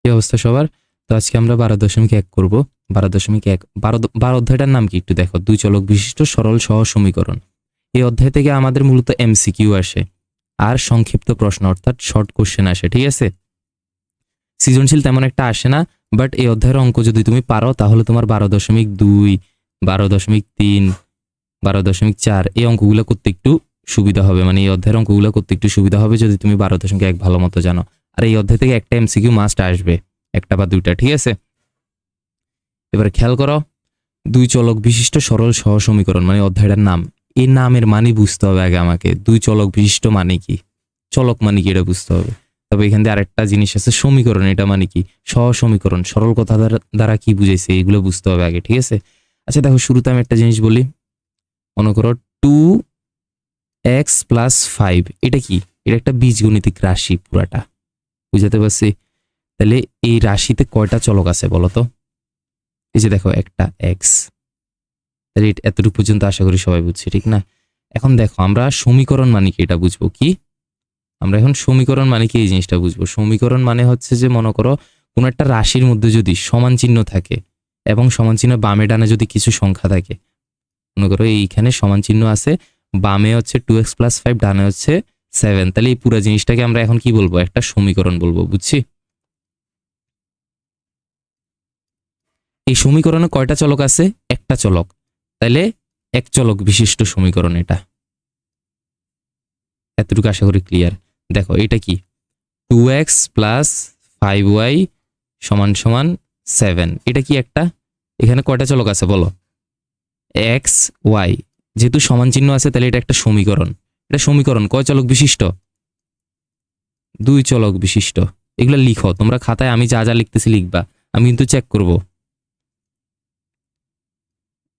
কি অবস্থা সবার? তো আজকে আমরা 12.1 করব। 12.1 12 অধ্যায়টার নাম কি একটু দেখো, দুই চলক বিশিষ্ট সরল সহজ সমীকরণ। এই অধ্যায় থেকে আমাদের মূলত এমসিকিউ আসে আর সংক্ষিপ্ত প্রশ্ন অর্থাৎ শর্ট কোশ্চেন আসে, ঠিক আছে? সৃজনশীল তেমন একটা আসে না, বাট এই অধ্যায়ের অঙ্ক যদি তুমি পারো তাহলে তোমার 12.2 12.3 12.4 এই অঙ্কগুলো করতে একটু সুবিধা হবে, মানে এই অধ্যায়ের অঙ্কগুলো করতে একটু সুবিধা হবে যদি তুমি 12.1 ভালো মতো জানো। আর এই অধ্যায় থেকে একটা এমসিকিউ মাস্ট আসবে, একটা বা দুইটা, ঠিক আছে? এবার খেয়াল করো, দুই চলক বিশিষ্ট সরল সহজ সমীকরণ মানে অধ্যায়টার নাম। এই নামের মানে বুঝতে হবে আগে আমাকে, দুই চলক বিশিষ্ট মানে কি, চলক মানে কি এটা বুঝতে হবে। তবে এখান থেকে আরেকটা জিনিস আছে সমীকরণ, এটা মানে কি, সহজ সমীকরণ, সরল কথা দ্বারা কি বুঝাইছে এগুলো বুঝতে হবে আগে, ঠিক আছে? আচ্ছা দেখো, শুরুতে আমি একটা জিনিস বলি, মনে করো 2x + 5 এটা কি, এটা একটা বীজগণিতিক রাশি, পুরাটা বুঝাতে পারছি? তাহলে এই রাশিতে কয়টা চলক আছে বলো তো? এই যে দেখো একটা এক্স, তাহলে এতটুকু পর্যন্ত আশা করি সবাই বুঝছি, ঠিক না? এখন দেখো আমরা সমীকরণ মানে কি এটা বুঝবো। কি আমরা এখন সমীকরণ মানে কি এই জিনিসটা বুঝবো। সমীকরণ মানে হচ্ছে যে মনে করো কোনো একটা রাশির মধ্যে যদি সমান চিহ্ন থাকে এবং সমান চিহ্ন বামে ডানে যদি কিছু সংখ্যা থাকে, মনে করো এইখানে সমান চিহ্ন আছে, বামে হচ্ছে 2x + 5, ডানে হচ্ছে 7, তাহলে এই পুরো জিনিসটাকে আমরা এখন কি বলবো, একটা সমীকরণ বলবো, বুঝছি? এই সমীকরণে কয়টা চলক আছে? একটা চলক, তাহলে এক চলক বিশিষ্ট সমীকরণ এটা। এতটুকু আশা করি ক্লিয়ার। দেখো এটা কি, 2x + 5y = 7, এটা কি একটা, এখানে কয়টা চলক আছে বলো? x y, যেহেতু সমান চিহ্ন আছে তাহলে এটা একটা সমীকরণ। এটা সমীকরণ কয় চলক বিশিষ্ট? দুই চলক বিশিষ্ট। এগুলো লিখো তোমরা খাতায়, আমি যা যা লিখতেছি লিখবা, আমি কিন্তু চেক করব।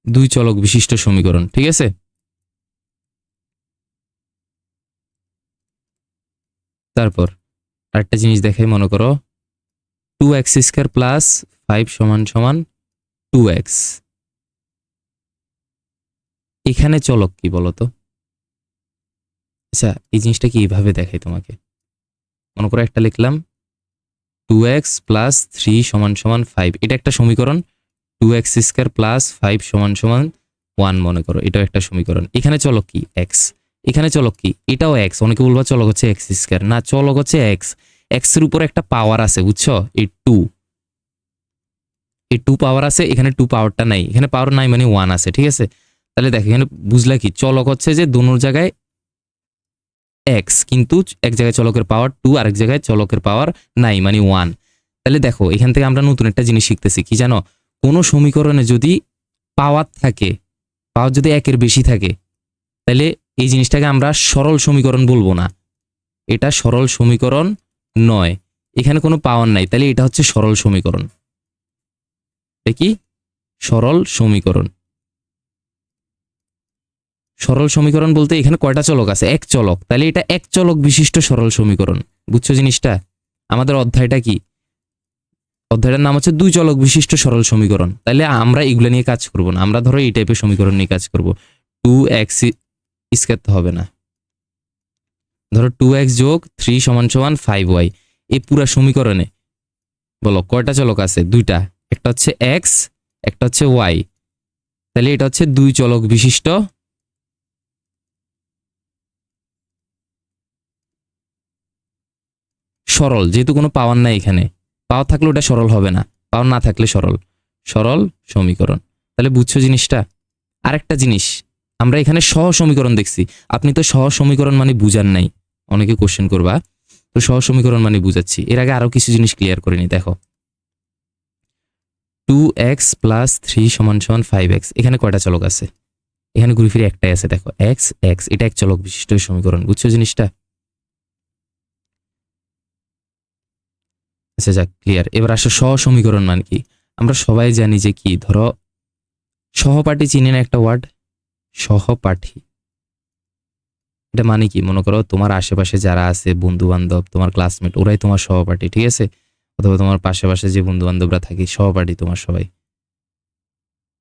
দুই চলক বিশিষ্ট সমীকরণ, ঠিক আছে? তারপর আরেকটা জিনিস দেখাই, মনে করো 2x² + 5 = 2x, এখানে চলক কি বলতো? আচ্ছা এই জিনিসটা কি এইভাবে দেখাই তোমাকে, মনে করো একটা লিখলাম 2x + 3 = 5, এটা একটা সমীকরণ। 2x² + 5 = 1, মনে করো এটাও একটা সমীকরণ। এখানে চলক কি? x, এখানে চলক কি? এটাও x। অনেকে বলবা চলক হচ্ছে x², না, চলক হচ্ছে x। x এর উপর একটা পাওয়ার আছে, বুঝছো? এই 2, এই 2 পাওয়ার আছে, এখানে 2 পাওয়ারটা নাই, এখানে পাওয়ার নাই মানে 1 আছে, ঠিক আছে? তাহলে দেখো এখানে বুঝলা কি, চলক হচ্ছে যে দোনো জায়গায় x, কিন্তু এক জায়গায় চলকের পাওয়ার 2, আরেক জায়গায় চলকের পাওয়ার নাই মানে 1। তাহলে দেখো এখান থেকে আমরা নতুন একটা জিনিস শিখতেছি, কি জানো? কোনো সমীকরণে যদি পাওয়ার থাকে, পাওয়ার যদি 1 এর বেশি থাকে, তাহলে এই জিনিসটাকে আমরা সরল সমীকরণ বলবো না, এটা সরল সমীকরণ নয়। এখানে কোনো পাওয়ার নাই, তাহলে এটা হচ্ছে সরল সমীকরণ। এটা কি? সরল সমীকরণ। সরল সমীকরণ বলতে এখানে কয়টা চলক আছে? এক চলক, তাহলে এটা এক চলক বিশিষ্ট সরল সমীকরণ, বুঝছো জিনিসটা? আমাদের অধ্যায়টা কি? অধ্যায়টার নাম হচ্ছে দুই চলক বিশিষ্ট সরল সমীকরণ। তাহলে আমরা এগুলো নিয়ে কাজ করব না, আমরা ধরো এই টাইপের সমীকরণ নিয়ে কাজ করব। 2x² তো হবে না, ধরো 2x + 3 = 5y, এই পুরা সমীকরণে বলো কয়টা চলক আছে? দুইটা, একটা হচ্ছে x, একটা হচ্ছে y, তাহলে এটা হচ্ছে দুই চলক বিশিষ্ট সরল, যেহেতু কোনো পাওয়ার নাই এখানে। পাওয়ার থাকলে ওটা সরল হবে না, পাওয়ার না থাকলে সরল, সরল সমীকরণ। তাহলে বুঝছো জিনিসটা? আরেকটা জিনিস, আমরা এখানে সহজ সমীকরণ দেখছি, আপনি তো সহজ সমীকরণ মানে বুঝান নাই, অনেকে কোশ্চেন করবা, তো সহজ সমীকরণ মানে বুঝাচ্ছি। এর আগে আরো কিছু জিনিস ক্লিয়ার করে নি। দেখো 2x + 3 = 5x, এখানে কয়টা চলক আছে? এখানে ঘুরে ফিরে একটাই আছে, দেখো x x, এটা এক চলক বিশিষ্ট সমীকরণ, বুঝছো জিনিসটা? আচ্ছা যাক, ক্লিয়ার। এবার আসো সহজ সমীকরণ মানে কি। আমরা সবাই জানি যে কি, ধরো সহপাঠী, চিনেন একটা ওয়ার্ড, সহপাঠী। এটা মানে কি, মনে করো তোমার আশেপাশে যারা আছে, বন্ধু বান্ধব, তোমার ক্লাসমেট, ওরাই তোমার সহপাঠী, ঠিক আছে? অথবা তোমার পাশে যে বন্ধু বান্ধবরা থাকে, সহপাঠী তোমার সবাই।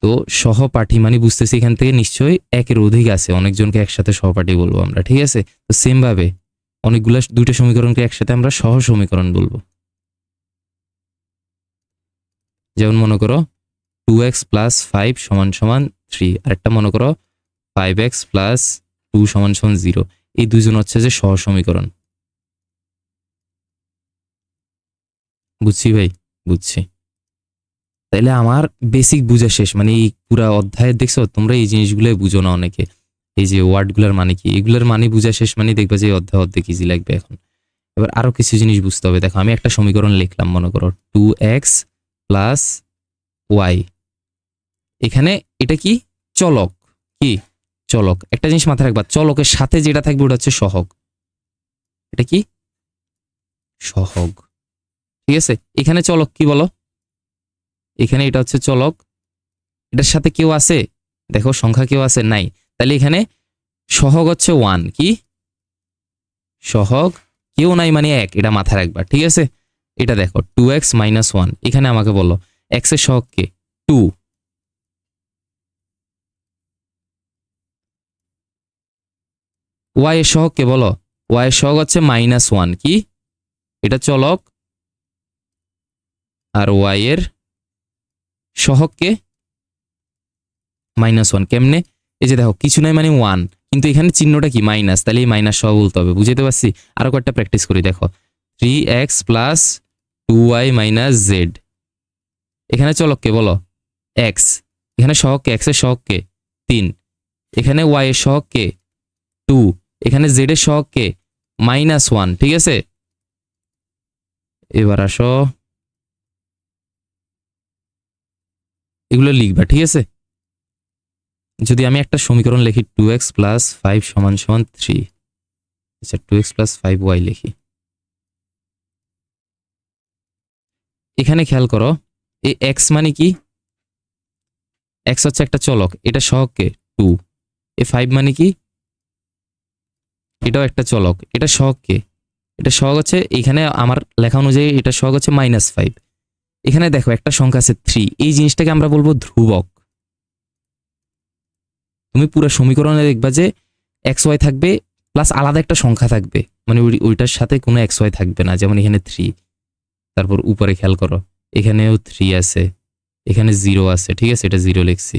তো সহপাঠী মানে বুঝতেছি এখান থেকে নিশ্চয়ই একের অধিক আছে, অনেকজনকে একসাথে সহপাঠী বলবো আমরা, ঠিক আছে? তো সেম ভাবে অনেকগুলা, দুইটা সমীকরণকে একসাথে আমরা সহ সমীকরণ বলবো। যেমন মনে করো 2x প্লাস 5 সমান সমান 3, আরেকটা মনে করো 5x প্লাস 2 সমান সমান 0। এই দুইজন হচ্ছে যে সহ সমীকরণ। বুঝছি ভাই, বুঝছি। তাইলে আমার বেসিক বুঝা শেষ, মানে এই পুরা অধ্যায়ে দেখছো তোমরা এই জিনিসগুলো বুঝো না অনেকে, এই যে ওয়ার্ডগুলোর মানে কি, এগুলোর মানে বুঝা শেষ মানে দেখবা যে অধ্যায় অর্ধেক ইজি লাগবে। এখন এবার আরো কিছু জিনিস বুঝতে হবে। দেখো আমি একটা সমীকরণ লিখলাম, মনে করো 2x প্লাস y। এখানে এটা কি চলক, কি চলক। একটা জিনিস মাথায় রাখবা, চলকের সাথে যেটা থাকবে ওটা হচ্ছে সহগ। এটা কি সহগ, ঠিক আছে। এখানে চলক কি বলো, এখানে এটা হচ্ছে চলক, এটার সাথে কেউ আছে, দেখো সংখ্যা কেউ আছে নাই, তাহলে এখানে সহগ হচ্ছে 1, কি সহগ কেউ নাই মানে 1, এটা মাথায় রাখবা, ঠিক আছে। এটা দেখো 2x মাইনাস 1, এখানে আমাকে বলো x এর সহগ কে 2, y এর সহগ কে বলো, y এর সহগ হচ্ছে -1, কি এটা চলক, আর y এর সহগ কে -1। কেমনে, এই যে দেখো কিছু নাই মানে 1, কিন্তু এখানে চিহ্নটা কি মাইনাস, তাহলে এই মাইনাস সহ বলতে হবে, বুঝতে পারছি। আরো কয়েকটা প্র্যাকটিস করি, দেখো 3x plus 2y minus z। এখানে চলক কে বলো x, এখানে সহগ কে, x এর সহগ কে 3, এখানে y এর সহগ কে 2, এখানে z এর সহগ কে -1, ঠিক আছে। এবার আসো এগুলো লিখবা, ঠিক আছে। যদি আমি একটা সমীকরণ লিখি 2x প্লাস 5 সমান সমান 3, আচ্ছা 2x প্লাস 5y লিখি। এখানে খেয়াল করো এই x মানে কি, x হচ্ছে একটা চলক, এটা সহগ কে 2, এই 5 মানে কি, এটাও একটা চলক, এটা সহগ কে, এটা সহগ হচ্ছে এখানে আমার লেখা অনুযায়ী এটা সহগ হচ্ছে -5। এখানে দেখো একটা সংখ্যা আছে 3, এই জিনিসটাকে আমরা বলবো ধ্রুবক। তুমি পুরো সমীকরণে দেখবা যে xy থাকবে প্লাস আলাদা একটা সংখ্যা থাকবে, মানে ওইটার সাথে কোনো xy থাকবে না, যেমন এখানে 3, তারপর উপরে খেয়াল করো এখানেও 3 আছে, এখানে 0 আছে, ঠিক আছে, এটা 0 লিখছি।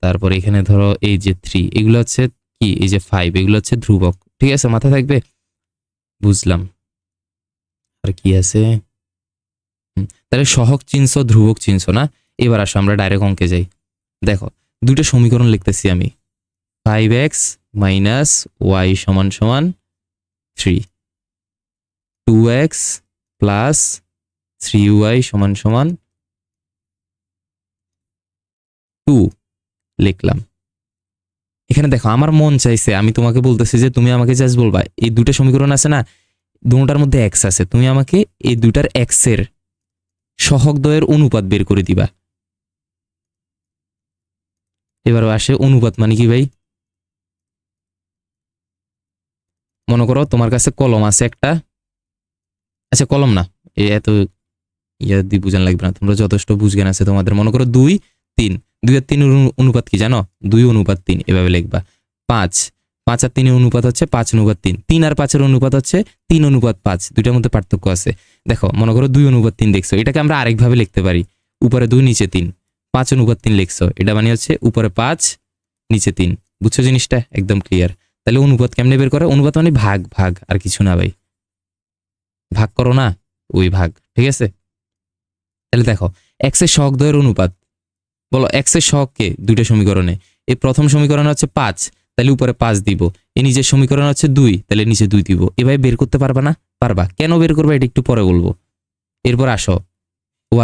তারপর এখানে ধরো এই যে 3, এগুলো হচ্ছে কি, এই যে 5, এগুলো হচ্ছে ধ্রুবক, ঠিক আছে, মাথায় থাকবে। বুঝলাম। আর কি আছে, তাহলে সহগ চিহ্ন ধ্রুবক চিহ্ন না। এবার আসো আমরা ডাইরেক্ট অঙ্কে যাই। দেখো দুটো সমীকরণ লিখতেছি আমি, 5x মাইনাস y সমান সমান 3, 2x প্লাস 3y সমান সমান 2 লিখলাম। এখানে দেখো আমার মন চাইছে, আমি তোমাকে বলতেছি যে তুমি আমাকে জাস্ট বলবা এই দুটো সমীকরণ আছে না, দুটোটার মধ্যে x আছে, তুমি আমাকে এই দুটার x এর সহগদ্বয়ের অনুপাত বের করে দিবা। এবার আসে অনুপাত মানে কি ভাই, মনে করো তোমার কাছে কলম আছে একটা, আচ্ছা কলম না, এত ইয়া দিয়ে বুঝান লাগবে না, তোমরা যথেষ্ট বুঝজ্ঞান আছে তোমাদের। মনে করো 2 3, 2 আর 3 অনুপাত কি জানো, 2 অনুপাত 3, এভাবে লিখবা। 5 5 আর 3 অনুপাত হচ্ছে 5 অনুপাত 3, 3 আর 5 এর অনুপাত হচ্ছে 3 অনুপাত 5, দুইটার মধ্যে পার্থক্য আছে। দেখো মনে করো 2 অনুপাত 3 দেখছো, এটাকে আমরা আরেকভাবে লিখতে পারি, উপরে 2 নিচে 3, 5 অনুপাত 3 লিখছো, এটা মানে হচ্ছে উপরে 5 নিচে 3। বুঝছো জিনিসটা, একদম ক্লিয়ার। তাহলে অনুপাত কেমনে বের করে, অনুপাত মানে ভাগ, ভাগ আর কিছু না ভাই, ভাগ করো না, ওই ভাগ, ঠিক আছে। তাহলে দেখো x এর সহগদ্বয়ের অনুপাত, বলো x এর সহগ কে দুইটা সমীকরণে, এই প্রথম সমীকরণে হচ্ছে 5, তাহলে উপরে 5 দিব, এই নিচের সমীকরণ হচ্ছে 2, তাহলে নিচে 2 দিব। এভাবে বের করতে পারবা না, পারবা, কেন বের করবা এটা একটু পরে বলবো। এরপর আসো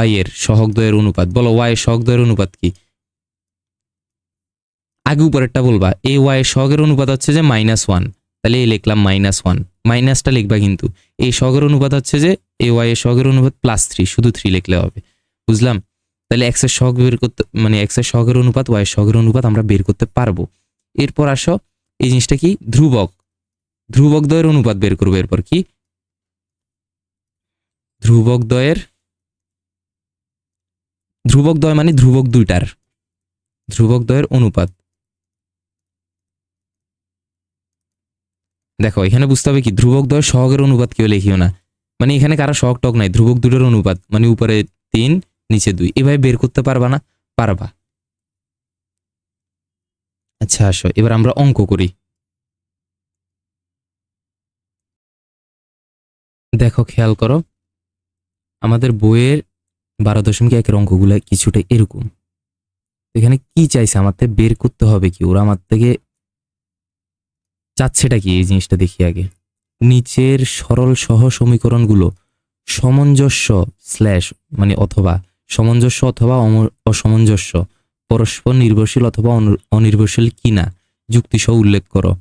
y এর সহগদ্বয়ের অনুপাত, বলো y এর সহগদ্বয়ের অনুপাত কি, আগে উপরেরটা বলবা। এই y এর সহগের অনুপাত হচ্ছে যে -1, তাহলে এই লিখলাম -1, মাইনাসটা লিখবা, কিন্তু এই সহগের অনুপাত হচ্ছে যে এই y এর সহগের অনুপাত +3, শুধু 3 লিখলে হবে। বুঝলাম। তাহলে x এর সহগ বের করতে, মানে x এর সহগের অনুপাত y এর সহগের অনুপাত আমরা বের করতে পারবো। এরপর আসো এই জিনিসটা কি, ধ্রুবক, ধ্রুবক দ্বয়ের অনুপাত বের করবো। এরপর কি, ধ্রুবক দ্বয়ের, ধ্রুবক দ্বয় মানে ধ্রুবক দুইটার, ধ্রুবক দ্বয়ের অনুপাত। দেখো এখানে বুঝতে হবে কি, ধ্রুবক দ্বয়ের সহগের অনুপাত কেউ লিখিও না, মানে এখানে কারো সহগ টক নাই, ধ্রুবক দুটোর অনুপাত, মানে উপরে 3 নিচে 2, এভাবে বের করতে পারবা না? পারবা। আচ্ছা আসো এবার আমরা অঙ্ক করি। দেখো খেয়াল করো, আমাদের বইয়ের 12.1 অঙ্কগুলো কিছুটা এরকম। এখানে কি চাইছে আমার থেকে, বের করতে হবে কি, ওরা আমার থেকে চাচ্ছেটা কি, এই জিনিসটা দেখি আগে। নিচের সরল সহ সমীকরণগুলো সামঞ্জস্য স্ল্যাশ মানে অথবা সামঞ্জস্য অথবা অসামঞ্জস্য, পরস্পর নির্ভরশীল অথবা অনির্ভরশীল কিনা যুক্তিসহ উল্লেখ করো।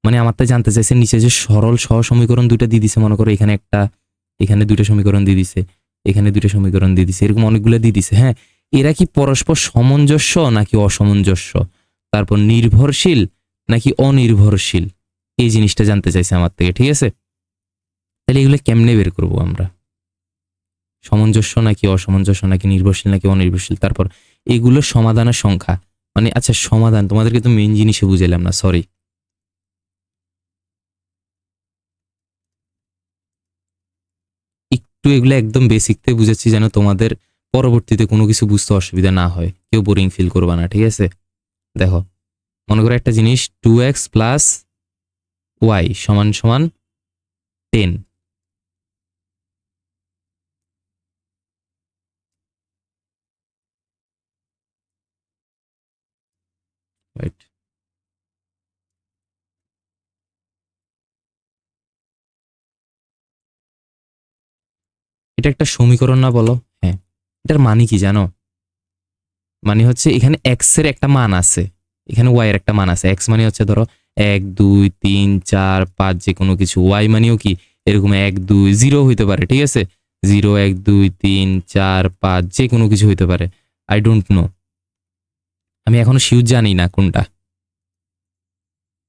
মানে আমার তো জানতে চাইছে নিচে যে সরল সহ সমীকরণ দুইটা দিয়ে দিছে, মনে করো এখানে একটা, এখানে দুইটা সমীকরণ দিয়ে দিছে, এখানে দুইটা সমীকরণ দিয়ে দিছে, এরকম অনেকগুলো দিয়ে দিছে। হ্যাঁ, এরা কি পরস্পর সামঞ্জস্য নাকি অসামঞ্জস্য, তারপর নির্ভরশীল নাকি অনির্ভরশীল, এই জিনিসটা জানতে চাইছে আমার থেকে। ঠিক আছে, তাহলে এগুলো কেমনে বের করবো আমরা? সামঞ্জস্য নাকি অসামঞ্জস্য নাকি নির্ভরশীল নাকি অনির্ভরশীল, তারপর এগুলো সমাধানের সংখ্যা। মানে আচ্ছা সমাধান, তোমাদেরকে তো মেইন জিনিসে বুঝাইলাম না, সরি। একটু এগুলো একদম বেসিক থেকে বুঝাচ্ছি যেন তোমাদের পরবর্তীতে কোনো কিছু বুঝতে অসুবিধা না হয়, কেউ বোরিং ফিল করবা না। ঠিক আছে, দেখো মনে করো একটা জিনিস 2x প্লাস ওয়াই সমান সমান 10। রাইট, এটা একটা সমীকরণ না বলো? হ্যাঁ, এটার মানে কি জানো? মানে হচ্ছে এখানে x এর একটা মান আছে, এখানে y এর একটা মান আছে। x মানে হচ্ছে ধরো 1 2 3 4 5 যে কোনো কিছু, y মানেও কি এরকম 1 2 0 হইতে পারে। ঠিক আছে, 0 1 2 3 4 5 যে কোনো কিছু হইতে পারে। আই ডোন্ট নো, আমি এখনো শিওর জানি না কোনটা।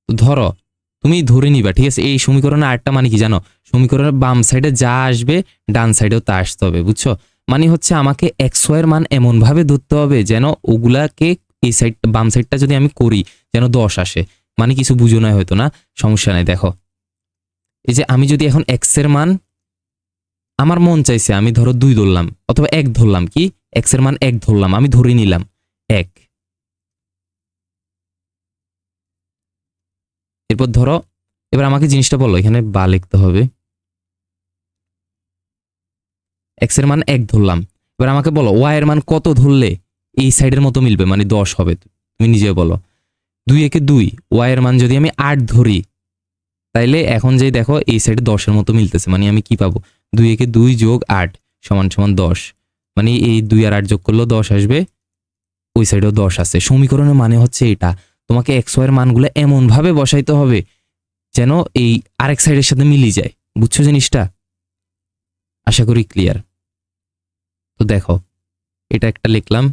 তো ধরো তুমি ধরে নিবা, ঠিক আছে, এই সমীকরণে আরেকটা মানে কি জানো? সমীকরণের বাম সাইডে যা আসবে ডান সাইডেও তা আসতে হবে, বুঝছো? মানে হচ্ছে আমাকে এক্স ওয়াই এর মান এমন ভাবে ধরতে হবে যেন ওগুলাকে এই সাইড বাম সাইডটা যদি আমি করি যেন 10 আসে। মানে কিছু বুঝো না হয়তো, না সমস্যা নাই। দেখো এই যে আমি যদি এখন এক্স এর মান, আমার মন চাইছে আমি ধরো 2 ধরলাম অথবা 1 ধরলাম, কি এক্স এর মান 1 ধরলাম, আমি ধরে নিলাম 1। এরপর ধরো এবার আমাকে জিনিসটা বলো, এখানে বা লিখতে হবে, এক্স এর মান 1 ধরলাম। এবার আমাকে বলো ওয়াই এর মান কত ধরলে এই সাইডের মতো মিলবে, মানে 10 হবে, তুমি নিজে বলো। 2 একে 2, ওয়াই এর মান যদি আমি 8 ধরি তাইলে এখন যেই দেখো এই সাইডে 10 এর মতো মিলতেছে, মানে আমি কি পাবো? 2 একে 2 যোগ 8 সমান সমান 10, মানে এই 2 আর 8 যোগ করলেও 10 আসবে, ওই সাইডেও 10 আছে। সমীকরণের মানে হচ্ছে এটা, তোমাকে এক্স ওয়াই এর মানগুলো এমন ভাবে বসাইতে হবে যেন এই আরেক সাইডের সাথে মিলি যায়, বুঝছো জিনিসটা? আশা করি ক্লিয়ার। তো দেখো এটা একটা লিখলাম।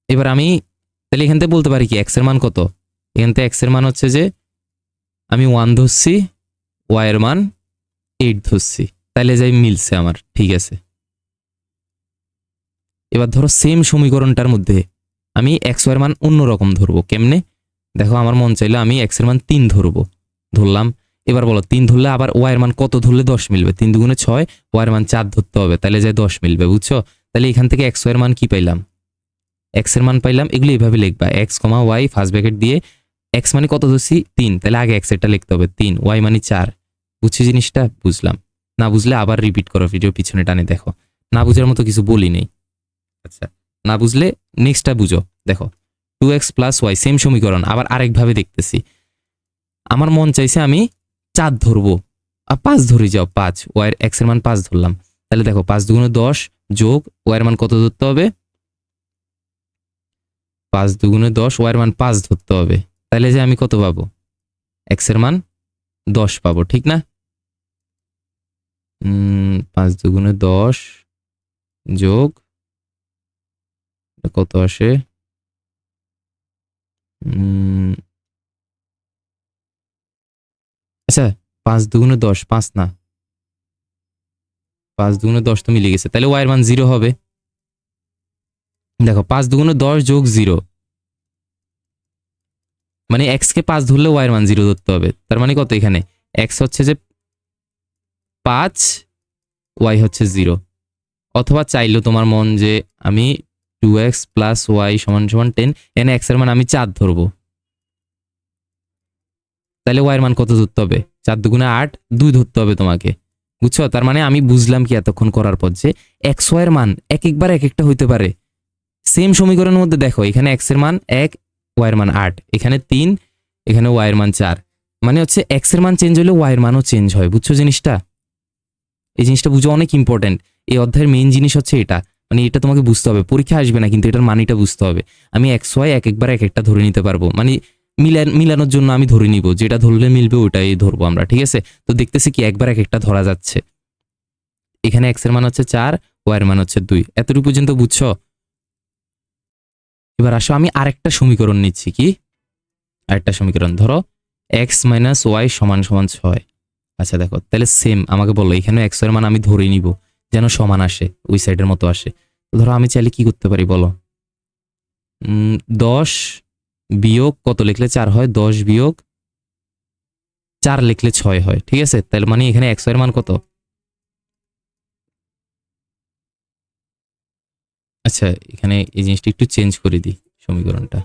এবার আমি তাহলে এখান থেকে বলতে পারি কি এক্স এর মান কত? এখান থেকে এক্স এর মান হচ্ছে যে আমি 1 ধরছি, ওয়াই এর মান 8 ধরছি, তাইলে যাই মিলছে আমার। ঠিক আছে, এবার ধরো সেম সমীকরণটার মধ্যে আমি এক্স ওয়াই এর মান অন্যরকম ধরবো। কেমনে? দেখো আমার মন চাইলে আমি এক্স এর মান 3 ধরবো, ধরলাম। এবার বলো 3 ধরলে আবার ওয়াই এর মান কত ধরলে 10 মিলবে? 3 দুগুণে 6, ওয়াই এর মান 4 ধরতে হবে, তাহলে যাই 10 মিলবে, বুঝছো? তাহলে এখান থেকে এক্স ওয়াই এর মান কি পাইলাম? এক্স এর মান পাইলাম। এগুলো এইভাবে লিখবা, এক্স কমা ওয়াই ফার্স্ট ব্র্যাকেট দিয়ে, এক্স মানে কত ধরছি 3, তাহলে আগে এক্স এরটা লিখতে হবে 3, ওয়াই মানে 4। বুঝছি জিনিসটা? বুঝলাম। না বুঝলে আবার রিপিট করো, ভিডিও পিছনে টানে দেখো, না বুঝার মতো কিছু বলি নেই। আচ্ছা, না বুঝলে নেক্সটটা বুঝো। দেখো 2x প্লাস ওয়াই সেম সমীকরণ, আবার আরেকভাবে দেখতেছি। আমার মন চাইছে আমি 4 ধরবো, 5 ধরে যাও, 5, ওয়াইয়ের এক্স এর মান 5 ধরলাম। তাহলে দেখো 5 দুগুণে 10 যোগ ওয়াইয়ের মান কত ধরতে হবে? 5 দুগুণে 10, ওয়াইয়ের মান 5 ধরতে হবে, তাহলে যে আমি কত পাবো? এক্স এর মান 10 পাবো, ঠিক না? 5 দুগুণে 10 যোগ কত আসে? আচ্ছা 5 দুগুণে 10, 5 না, 5 দুগুণে 10 তো মিলে গেছে, তাহলে ওয়াইয়ের মান 0 হবে। দেখো 5 দুগুণে 10 যোগ 0, মানে এক্স কে 5 ধরলে ওয়াইয়ের মান 0 ধরতে হবে। তার মানে কত? এখানে এক্স হচ্ছে যে 5, ওয়াই হচ্ছে 0, অথবা চাইলো তোমার মন যে আমি 2x প্লাস ওয়াই সমান সমান 10, এনে x এর মান আমি 4 ধরবো, তাহলে y এর মান কত ধরতে হবে? 4 দুগুণে 8, 2 ধরতে হবে তোমাকে। বুঝছো? তার মানে আমি বুঝলাম কি এতক্ষণ করার পর যে x y এর মান এক একবার এক একটা হইতে পারে। সেম সমীকরণের মধ্যে দেখো এখানে x এর মান 1, y এর মান 8, এখানে 3, এখানে y এর মান 4, মানে হচ্ছে x এর মান চেঞ্জ হলে y এর মানও চেঞ্জ হয়। বুঝছো জিনিসটা? এই জিনিসটা বুঝো অনেক ইম্পর্টেন্ট। এই অধ্যায়ের মেইন জিনিস হচ্ছে এটা, মানে এটা তোমাকে বুঝতে হবে, পরীক্ষা আসবে না কিন্তু এটার মানিটা বুঝতে হবে। আমি x y এক একবার এক একটা ধরে নিতে পারবো, মানে মিলানোর জন্য আমি ধরে নিব, যেটা ধরলে মিলবে ওটাই ধরবো আমরা, ঠিক আছে? তো দেখতেছি কি একবার এক একটা ধরা যাচ্ছে। এখানে x এর মান হচ্ছে 4, y এর মান হচ্ছে 2, এতটুকু পর্যন্ত বুঝছো? এবার আসো আমি আরেকটা সমীকরণ নিচ্ছি। কি আরেকটা সমীকরণ? ধরো x মাইনাস ওয়াই সমান সমান 6। আচ্ছা দেখো, তাহলে সেম আমাকে বললো এখানে x এর মান আমি ধরে নিব যেন সমান আসে, ওই সাইডের মতো আসে। তো ধরো আমি চাইলে কি করতে পারি বলো? 10 বিয়োগ কত লিখলে 4 হয়? 10 বিয়োগ 4 লিখলে 6 হয়, ঠিক আছে? তাহলে মানে এখানে x এর মান কত? আচ্ছা এখানে এই জিনিসটা একটু চেঞ্জ করে দিই, সমীকরণটা।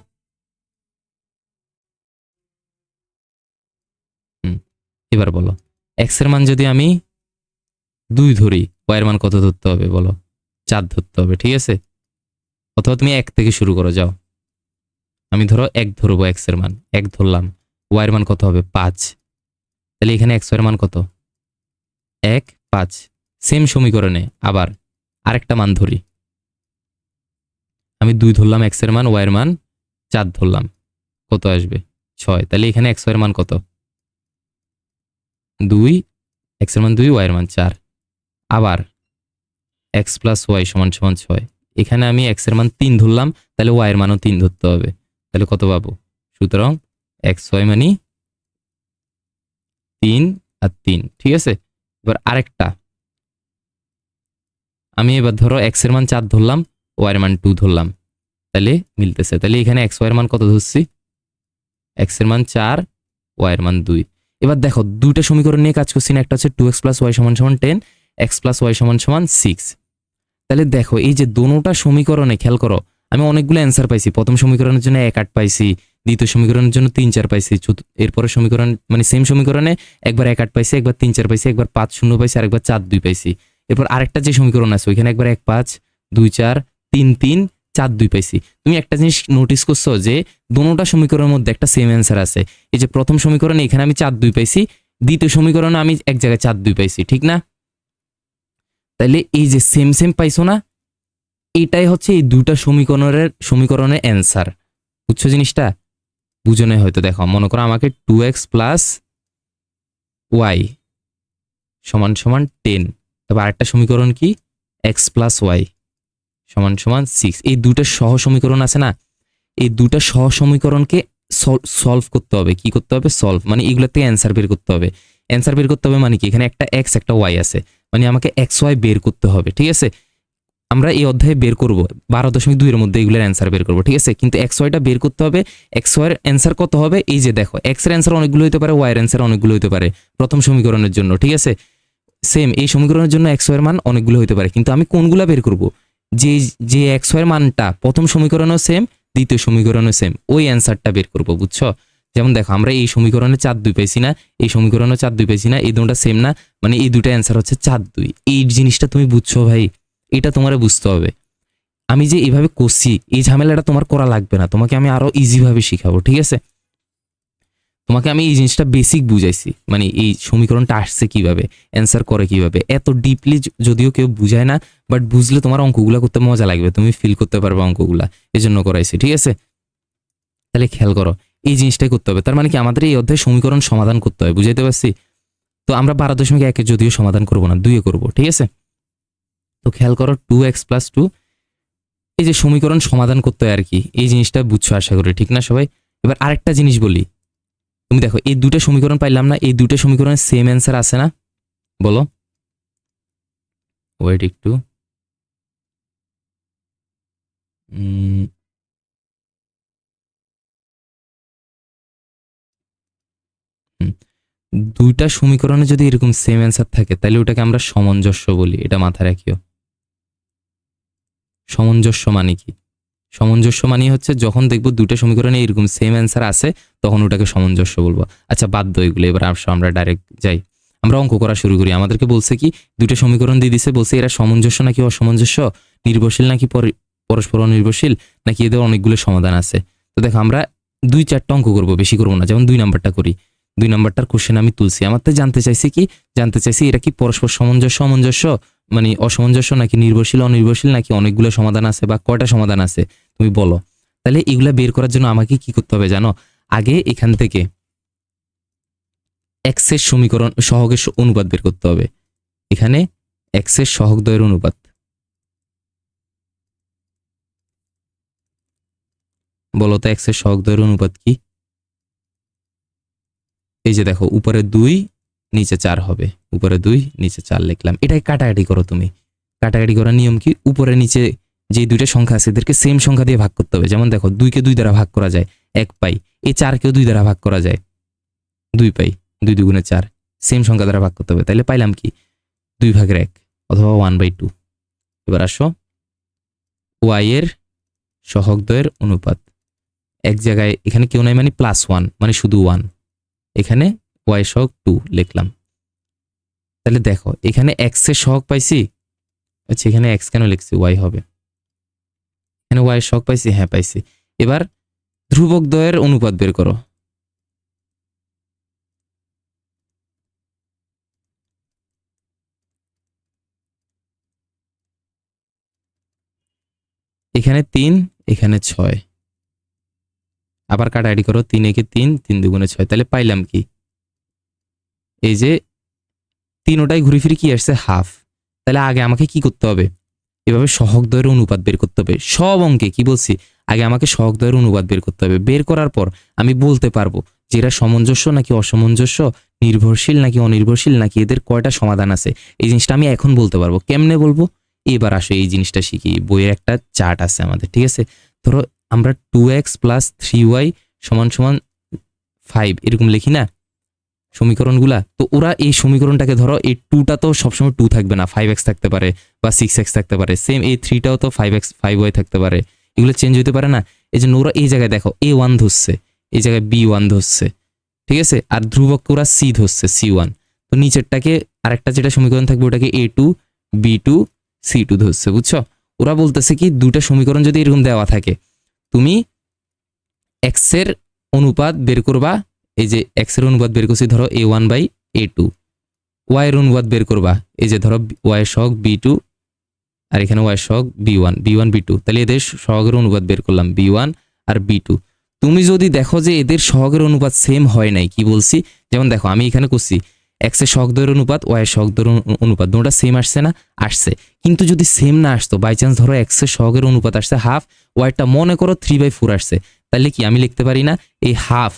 এবার বলো x এর মান যদি আমি 2 ধরি, y এর মান কত ধরতে হবে বলো? 4 ধরতে হবে, ঠিক আছে? অথবা তুমি 1 থেকে শুরু করো, যাও। আমি ধরো 1 ধরবো, x এর মান 1 ধরলাম, y এর মান কত হবে? 5। তাহলে এখানে x এর মান কত? 1, 5। সেম সমীকরণে আবার আরেকটা মান ধরি, আমি 2 ধরলাম x এর মান, y এর মান 4 ধরলাম, কত আসবে? 6। তাহলে এখানে x এর মান কত? 2, x এর মান 2, y এর মান 4। আবার x প্লাস ওয়াই সমান সমান 6, এখানে আমি x এর মান 3 ধরলাম, তাহলে y এর মানও 3 ধরতে হবে, তাহলে কত পাবো? সুতরাং xy মানে 3 আর 3, ঠিক আছে? এবার আরেকটা আমি এবার ধরো x এর মান 4 ধরলাম, y এর মান 2 ধরলাম, তাহলে মিলতেছে। তাহলে এখানে xy এর মান কত ধরছি? x এর মান 4, y এর মান 2। এবার দেখো দুইটা সমীকরণ নিয়ে কাজ করছি না, একটা হচ্ছে 2x প্লাস ওয়াই সমান সমান 10, x প্লাস ওয়াই সমান সমান 6। তাহলে দেখো এই যে দোনোটা সমীকরণে খেয়াল করো, আমি অনেকগুলো অ্যান্সার পাইছি। প্রথম সমীকরণের জন্য 1, 8 পাইছি, দ্বিতীয় সমীকরণের জন্য 3, 4 পাইছি, এরপরে সমীকরণ মানে সেম সমীকরণে একবার 1, 8 পাইছি, একবার 3, 4 পাইছি, একবার 5, 0 পাইছি, আর একবার 4, 2 পাইছি। এরপর আরেকটা যে সমীকরণ আছে ওইখানে একবার 1, 5, 2, 4, 3, 3, 4, 2 পাইছি। তুমি একটা জিনিস নোটিস করছো যে দোনোটা সমীকরণের মধ্যে একটা সেম অ্যান্সার আছে। এই যে প্রথম সমীকরণে এখানে আমি 4, 2 পাইছি, দ্বিতীয় সমীকরণে আমি এক জায়গায় 4, 2 পাইছি, ঠিক না? তাইলে এই যে সেম সেম পাইছো না, এটাই হচ্ছে এই দুটা সমীকরণের অ্যান্সার। বুঝছো জিনিসটা? বুঝো নাই হয়তো। দেখো মনে করো আমাকে 2x প্লাস ওয়াই সমান সমান 10, তারপর আরেকটা সমীকরণ কি? x প্লাস ওয়াই সমান সমান 6। এই দুটো সহ সমীকরণ আছে না, এই দুটো সহ সমীকরণকে সলভ করতে হবে। কি করতে হবে? সলভ, মানে এগুলোর থেকে অ্যান্সার বের করতে হবে। অ্যান্সার বের করতে হবে মানে কি? এখানে একটা x একটা y আছে, মানে আমাকে x y বের করতে হবে, ঠিক আছে? আমরা এই অধ্যায়ে বের করব 12.2 এর মধ্যে এগুলোর অ্যান্সার বের করব, ঠিক আছে? কিন্তু এক্স ওয়াইটা বের করতে হবে। এক্স ওয়াইয়ের অ্যান্সার কত হবে? এই যে দেখো এক্স এর অ্যান্সার অনেকগুলো হতে পারে, ওয়াই এর অ্যান্সার অনেকগুলো হতে পারে প্রথম সমীকরণের জন্য, ঠিক আছে? সেম এই সমীকরণের জন্য এক্স ওয়াইয়ের মান অনেকগুলো হতে পারে, কিন্তু আমি কোনগুলা বের করব? যে যে এক্স ওয়াইয়ের মানটা প্রথম সমীকরণও সেম, দ্বিতীয় সমীকরণও সেম, ওই অ্যান্সারটা বের করব, বুঝছো? যেমন দেখো আমরা এই সমীকরণে 4, 2 পাইছি না, এই সমীকরণে 4, 2 পাইছি না, এই দুটোটা সেম না, মানে এই দুটো অ্যান্সার হচ্ছে 4, 2। এই জিনিসটা তুমি বুঝছো ভাই? এটা তোমারে বুঝতে হবে। আমি যে এইভাবে করছি এই ঝামেলাটা তোমার করা লাগবে না, তোমাকে আমি আরো ইজি ভাবে শিখাবো, ঠিক আছে? তোমাকে আমি এই জিনিসটা বেসিক বুঝাইছি, মানে এই সমীকরণটা আসছে কিভাবে, অ্যান্সার করে কিভাবে। এত ডিপলি যদিও কেউ বুঝায় না, বাট বুঝলে তোমার অঙ্কগুলা করতে মজা লাগবে, তুমি ফিল করতে পারবে অঙ্কগুলা, এই জন্য করাইছি, ঠিক আছে? তাহলে খেয়াল করো এই জিনিসটাই করতে হবে। তার মানে কি আমাদের এই অধ্যায়ে সমীকরণ সমাধান করতে হয়, বুঝাইতে পারছি? তো আমরা 12.1 যদিও সমাধান করবো না, 2 করবো, ঠিক আছে? তো খেয়াল করো 2x প্লাস 2, এই যে সমীকরণ সমাধান করতে হয় আর কি, এই জিনিসটা বুঝছো আশা করি, ঠিক না সবাই? এবার আরেকটা জিনিস বলি, তুমি দেখো এই দুটো সমীকরণ পাইলাম না, এই দুটো সমীকরণের সেম অ্যান্সার আছে না? বলো। ওয়েট একটু, দুইটা সমীকরণে যদি এরকম সেম অ্যান্সার থাকে তাহলে ওটাকে আমরা সামঞ্জস্য বলি, এটা মাথায় রাখিও। সামঞ্জস্য মানে কি? সামঞ্জস্য মানে হচ্ছে যখন দেখবো দুটো সমীকরণে এরকম সেম অ্যান্সার আছে তখন ওটাকে সামঞ্জস্য বলবো। আচ্ছা বাদ দাও এগুলো, এবার আমরা ডাইরেক্ট যাই, আমরা অঙ্ক করা শুরু করি। আমাদেরকে বলছে কি দুটো সমীকরণ দিয়ে দিছে, বলছে এরা সামঞ্জস্য নাকি অসামঞ্জস্য, নির্ভরশীল নাকি পরস্পর অনির্ভরশীল, নাকি এদের অনেকগুলো সমাধান আছে। তো দেখো আমরা 2-4টা অঙ্ক করবো, বেশি করবো না। যেমন 2 নাম্বারটা করি, 2 নাম্বারটার কোশ্চেন আমি তুলছি। আমার তো জানতে চাইছি এরা কি পরস্পর অমঞ্জস্য মানে অসামঞ্জস্য, নাকি নির্ভরশীল অনির্ভরশীল, নাকি অনেকগুলো সমাধান আছে, বা কয়টা সমাধান আছে তুমি বলো। তাহলে এগুলা বের করার জন্য আমাকে কি করতে হবে জানো? আগে এখান থেকে এক্স এর সমীকরণ সহগের অনুপাত বের করতে হবে। এখানে এক্স এর সহগ দ্বয়ের অনুপাত, বলো তো এক্স এর সহগ দ্বয়ের অনুপাত কি? এই যে দেখো উপরে 2 নিচে 4 হবে, উপরে 2 নিচে 4 লিখলাম। এটাই কাটাকাটি করো তুমি। কাটাকাটি করার নিয়ম কি? উপরে নিচে যে দুইটা সংখ্যা আছে এদেরকে সেম সংখ্যা দিয়ে ভাগ করতে হবে। যেমন দেখো 2 কে 2 দ্বারা ভাগ করা যায় 1 পাই, এই 4 কেও 2 দ্বারা ভাগ করা যায় 2 পাই, 2 দুগুণে 4, সেম সংখ্যা দ্বারা ভাগ করতে হবে। তাহলে পাইলাম কি 2/1 অথবা 1/2। এবার আসো y এর সহগ দ্বয়ের অনুপাত। এক জায়গায় এখানে কেউ নাই মানে +1 মানে শুধু 1, এখানে y সহগ 2 লিখলাম। তাহলে দেখো এখানে x এর সহগ পাইছি, আচ্ছা এখানে x কেন লিখছি, y হবে। এখানে y এর সহগ পাইছি, হ্যাঁ পাইছি। এবার ধ্রুবক দ্বয়ের অনুপাত বের করো। এখানে 3, এখানে 6, আবার কাটাকাটি করো, 3 একে 3, 3 দুগুণে 6। তাহলে পাইলাম কি, এই যে 3 ওটাই ঘুরে ফিরে কি আসছে হাফ। তাহলে আগে আমাকে কি করতে হবে, এভাবে সহগ দ্বয়ের অনুপাত বের করতে হবে। সব অঙ্কে কি বলছি, আগে আমাকে সহগ দ্বয়ের অনুপাত বের করতে হবে। বের করার পর আমি বলতে পারবো যে এরা সামঞ্জস্য নাকি অসামঞ্জস্য, নির্ভরশীল নাকি অনির্ভরশীল, নাকি এদের কয়টা সমাধান আছে। এই জিনিসটা আমি এখন বলতে পারবো। কেমনে বলবো? এবার আসো এই জিনিসটা শিখি। বইয়ের একটা চার্ট আছে আমাদের, ঠিক আছে? ধরো আমরা 2x + 3y = 5 এরকম লিখি না সমীকরণগুলা। তো ওরা এই সমীকরণটাকে ধরো, এই 2টা তো সবসময় 2 থাকবে না, 5x থাকতে পারে বা 6x থাকতে পারে। সেম এই 3টাও তো 5x 5y থাকতে পারে, এগুলো চেঞ্জ হতে পারে না। এই জন্য ওরা এই জায়গায় দেখো a1 ধরছে, এই জায়গায় b1 ধরছে, ঠিক আছে? আর ধ্রুবককে ওরা c ধরছে, c1। তো নিচেরটাকে আরেকটা যেটা সমীকরণ থাকবে ওটাকে a2 b2 c2 ধরছে, বুঝছো? ওরা বলতেছে কি দুটা সমীকরণ যদি এরকম দেওয়া থাকে, তুমি x এর অনুপাত বের করবা। এই যে x এর অনুপাত বের করছি ধরো a1/a2, y এর অনুপাত বের করবা, এই যে ধরো y সহগ b2, আর এখানে y সহগ b1 b2। তাহলে এদের সহগের অনুপাত বের করলাম b1 আর b2। তুমি যদি দেখো যে এদের সহগের অনুপাত সেম হয় নাই, কি বলছি, যেমন দেখো আমি এখানে করছি x এর সহগ দ্বয়ের অনুপাত y এর সহগ দ্বয়ের অনুপাত, দুটোটা সেম আসছে না? আসছে। কিন্তু যদি সেম না আসতো, বাই চান্স ধরো x এর সহগের অনুপাত আসছে হাফ, y-টা মনে করো 3/4 আসছে, তাহলে কি আমি লিখতে পারি না এই হাফ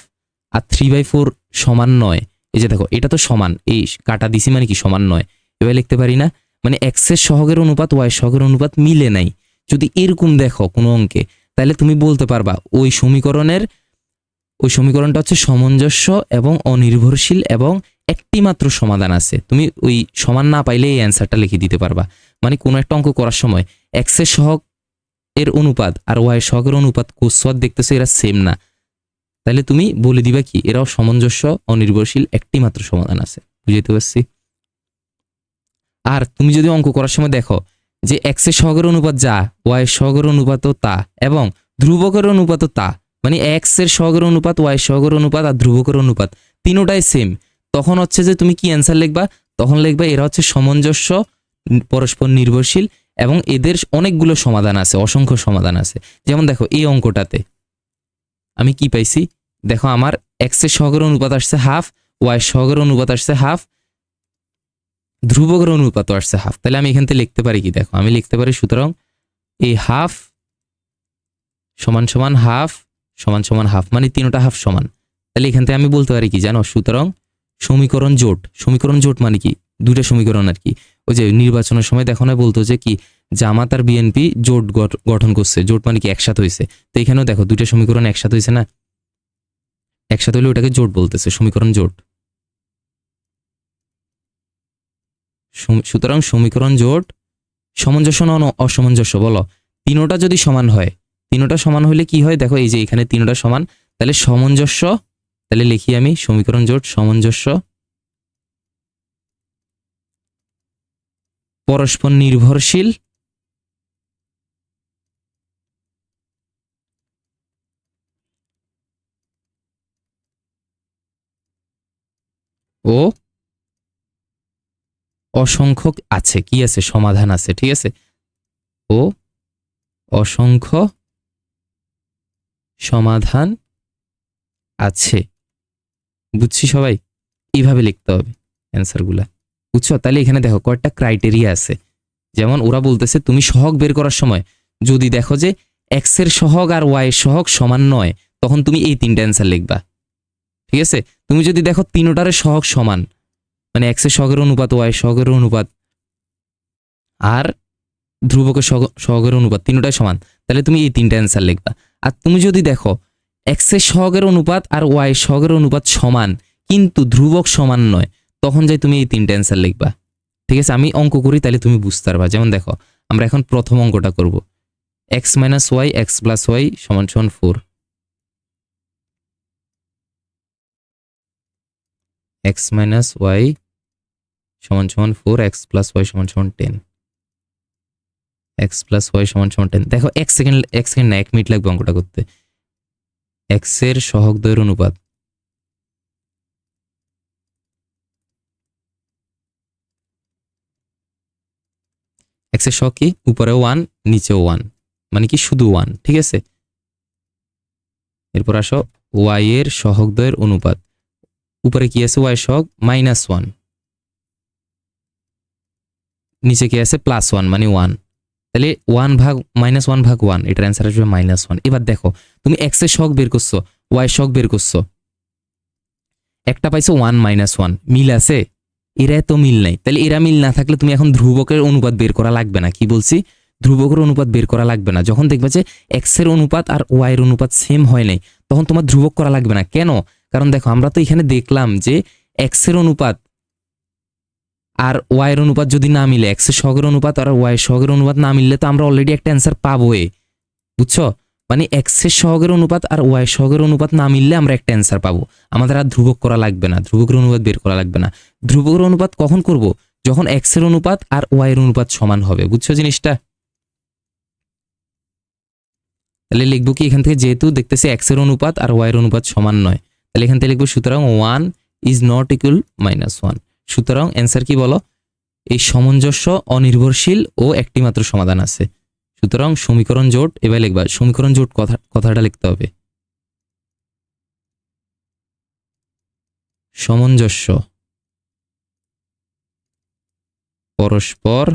আর 3/4 সমান 9? এই যে দেখো এটা তো সমান, এই কাটা দিছি মানে কি সমান 9, এবার লিখতে পারি না? মানে x এর সহগের অনুপাত y এর সহগের অনুপাত মিলে নাই। যদি এরকম দেখো কোনো অঙ্কে, তাহলে তুমি বলতে পারবা ওই সমীকরণটা হচ্ছে সামঞ্জস্য এবং অনির্ভরশীল এবং একটি মাত্র সমাধান আছে। তুমি ওই সমান না পাইলে এই অ্যান্সারটা লিখে দিতে পারবা। মানে কোনো একটা অঙ্ক করার সময় x এর সহগ এর অনুপাত আর y এর সহগের অনুপাত কোশ্চেন দেখতেছো এরা সেম না, তাহলে তুমি বলে দিবা কি এরাও সামঞ্জস্য অনির্ভরশীল একটি মাত্র সমাধান আছে। বুঝতে পারছি? আর তুমি যদি অঙ্ক করার সময় দেখো যে x এর সহগের অনুপাত যা, y এর সহগের অনুপাতও তা, এবং ধ্রুবকের অনুপাতও তা, মানে x এর সহগের অনুপাত, y এর সহগের অনুপাত আর ধ্রুবকের অনুপাত তিনোটাই সেম, তখন হচ্ছে যে তুমি কি অ্যান্সার লিখবা? তখন লিখবা এরা হচ্ছে সামঞ্জস্য, পরস্পর নির্ভরশীল এবং এদের অনেকগুলো সমাধান আছে, অসংখ্য সমাধান আছে। যেমন দেখো এই অঙ্কটাতে আমি কি পাইছি, দেখো আমার x এর সহগের অনুপাত আসছে হাফ, y এর সহগের অনুপাত আসছে হাফ, ধ্রুবকের অনুপাত আসছে হাফ। তাহলে আমি এখান থেকে লিখতে পারি কি, দেখো আমি লিখতে পারি সুতরাং এই হাফ সমান সমান হাফ সমান সমান হাফ, মানে তিনটা হাফ সমান। তাহলে এখান থেকে আমি বলতে পারি কি জানো, সুতরাং সমীকরণ জোট মানে কি দুইটা সমীকরণ আর কি। ওই যে নির্বাচনের সময় দেখো না বলতো যে কি জামাত আর বিএনপি জোট গঠন করছে, জোট মানে কি একসাথে হয়েছে। তো এখানেও দেখো দুইটা সমীকরণ একসাথে হয়েছে না, একসাথে হলে ওটাকে জোট বলতেছে, সমীকরণ জোট। সুতরাং সমীকরণ জোট সামঞ্জস্য না অসামঞ্জস্য বলো? তিনোটা যদি সমান হয়, তিনোটা সমান হলে কি হয় দেখো, এই যে এখানে তিনোটা সমান, তাহলে সামঞ্জস্য, তাহলে লিখি আমি সমীকরণ জোট সামঞ্জস্য পরস্পর নির্ভরশীল ও অসংখ্য আছে, কি আছে, সমাধান আছে, ঠিক আছে, ও অসংখ্য সমাধান আছে। বুঝছি সবাই? এইভাবে লিখতে হবে অ্যান্সারগুলা, বুঝছো? তাহলে এখানে দেখো কয়েকটা ক্রাইটেরিয়া আছে। যেমন ওরা বলতেছে তুমি সহগ বের করার সময় যদি দেখো যে এক্স এর সহগ আর ওয়াই এর সহগ সমান নয়, তখন তুমি এই তিনটা অ্যান্সার লিখবা, ঠিক আছে? তুমি যদি দেখো তিনোটারে সহগ সমান, মানে এক্স এর সহগের অনুপাত, ওয়াই এর সহগের অনুপাত আর ধ্রুবকের সহগের অনুপাত তিনটাই সমান, তাহলে তুমি এই তিনটা অ্যান্সার লিখবা। আর তুমি যদি দেখো এক্স এর সহগের অনুপাত আর ওয়াই এর সহগের অনুপাত সমান কিন্তু ধ্রুবক সমান নয়, তখন যাই তুমি এই তিনটা অ্যান্সার লিখবা, ঠিক আছে? আমি অঙ্ক করি, তাহলে তুমি বুঝতে পারবা। যেমন দেখো আমরা এখন প্রথম অঙ্কটা করব, x minus y x plus y সমান সমান 4, এক্স মাইনাস ওয়াই সমান সমান 4, এক্স প্লাস ওয়াই সমান সমান 10, এক্স প্লাস ওয়াই সমান সমান 10। দেখো এক সেকেন্ড না, 1 মিনিট লাগবে অঙ্কটা করতে। এক্স এর সহগ দ্বয়ের অনুপাত, এক্স এর সহগ কি, উপরে 1 নিচে 1, মানে কি শুধু 1, ঠিক আছে? এরপর আসো ওয়াই এর সহগ দ্বয়ের অনুপাত, উপরে কি আছে, ওয়াই সহগ -1, নিচে কি আছে +1 মানে 1, তাহলে 1 ভাগ -1 ভাগ 1, এটার অ্যান্সার আসবে -1। এবার দেখো তুমি এক্স এর সহগ বের করছো, ওয়াই সহগ বের করছো, একটা পাইছো 1 -1, মিল আছে? এরা তো মিল নাই, তাহলে এরা মিল না থাকলে তুমি এখন ধ্রুবকের অনুপাত বের করা লাগবে না। কি বলছি? ধ্রুবকের অনুপাত বের করা লাগবে না। যখন দেখবে যে এক্স এর অনুপাত আর ওয়াই এর অনুপাত সেম হয় নাই, তখন তোমার ধ্রুবক করা লাগবে না। কেন? কারণ দেখো আমরা তো এখানে দেখলাম যে এক্স এর অনুপাত আর ওয়াই এর অনুপাত যদি না মিলে, এক্স এর সহগের অনুপাত আর ওয়াই এর সহগের অনুপাত না মিললে তো আমরা অলরেডি একটা অ্যান্সার পাবোই, বুঝছো? মানে এক্স এর সহগের অনুপাত আর ওয়াই এর সহগের অনুপাত না মিললে আমরা একটা অ্যান্সার পাবো, আমাদের আর ধ্রুবক করা লাগবে না, ধ্রুবকের অনুপাত বের করা লাগবে না। ধ্রুবকের অনুপাত কখন করব? যখন এক্স এর অনুপাত আর ওয়াই এর অনুপাত সমান হবে, বুঝছো জিনিসটা? তাহলে লিখবো কি এখান থেকে, যেহেতু দেখতেছি এক্স এর অনুপাত আর ওয়াই এর অনুপাত সমান নয়, তাহলে এখান থেকে লিখবো সুতরাং 1 ইজ নট ইকুয়াল -1। সুতরাং অ্যান্সার কি বলো? এই সামঞ্জস্য অনির্ভরশীল ও একটি মাত্র সমাধান আছে। সুতরাং সমীকরণ জোট, এবার লিখবা সমীকরণ জোট, কথাটা লিখতে হবে সামঞ্জস্য পরস্পর